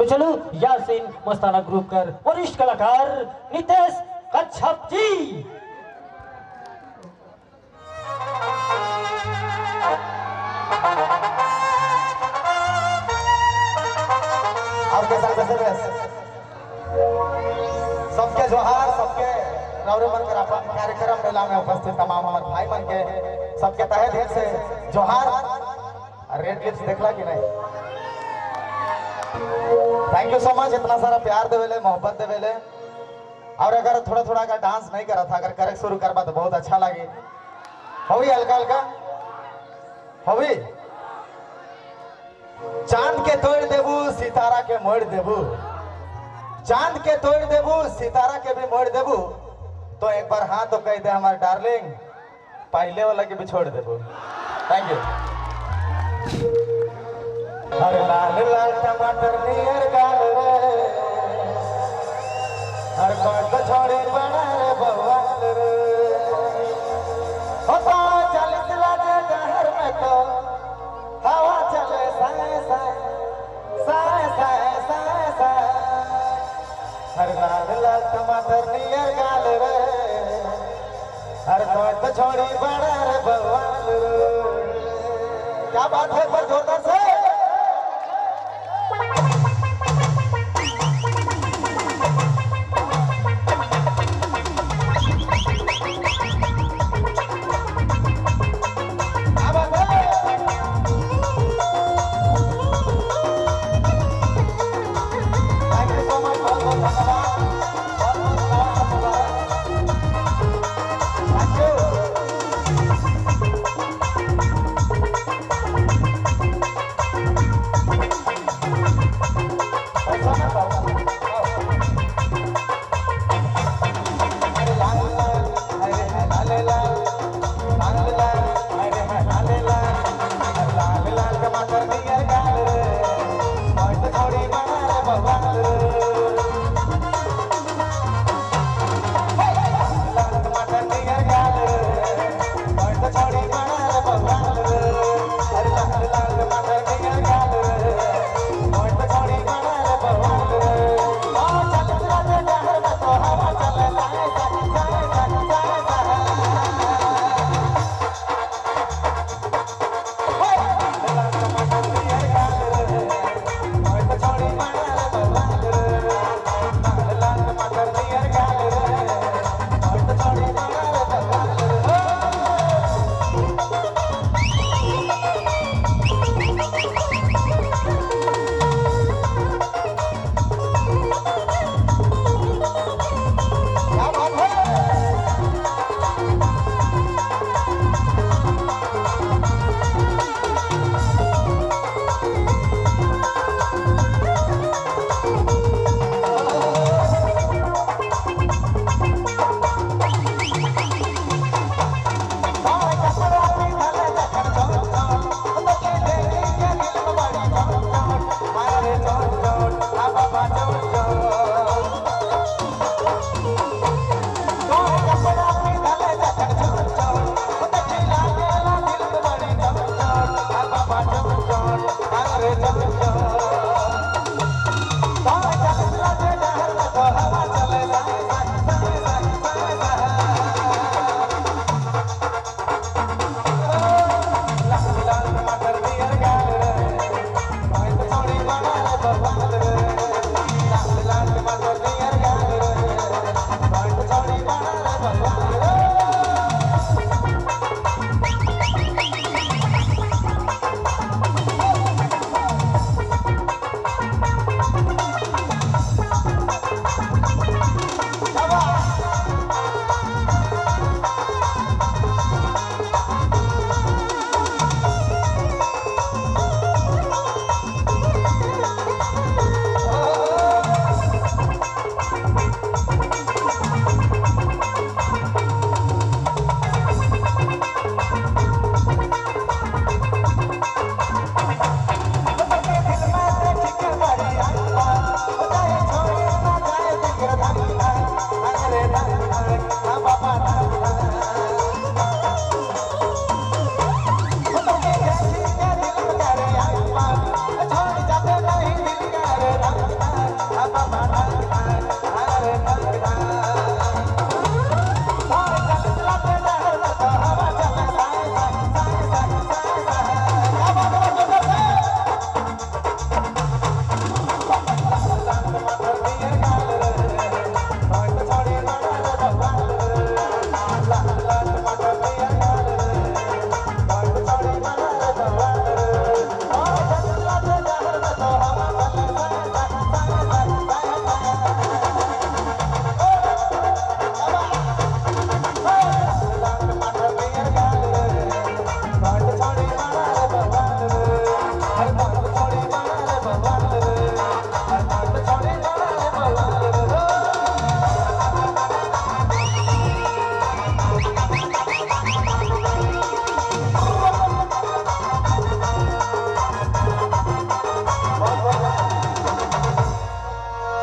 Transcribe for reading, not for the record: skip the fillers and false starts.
तो चलो यासीन मस्ताना ग्रुप कर वरिष्ठ कलाकार नितेश कच्छप जी। आपके साथ सबके जोहार, सबके नवरे मन कर अपन कार्यक्रम मेला में उपस्थित तमाम हमारे भाई मन के सबके तहे दिल से जोहार। रेड लिप्स देखला कि नहीं? थैंक यू सो मच, इतना सारा प्यार देवेले, मोहब्बत देवेले। और अगर थोड़ा थोड़ा अगर डांस नहीं करा था, अगर करे शुरू करबा तो बहुत अच्छा लगे। होवी हल्का हल्का होवी। चांद के तोड़ देबू सितारा के मोड़ देबू, चांद के तोड़ देबू सितारा के भी मोड़ देबू। तो एक बार हाँ तो कह दे हमारे डार्लिंग, पहले वाला के भी छोड़ देबू। Thank you. हर लाल लाल टमाटर नियर गाल रे, हर कोट छोड़ी बना रे बवाल रे। होता चलित लागे डहर में तो हवा चले साए साए साए साए साए साए। हर लाल लाल टमाटर नियर गाल रे, हर कोट छोड़ी बना रे बवाल रे। क्या बात है, पर जोरदार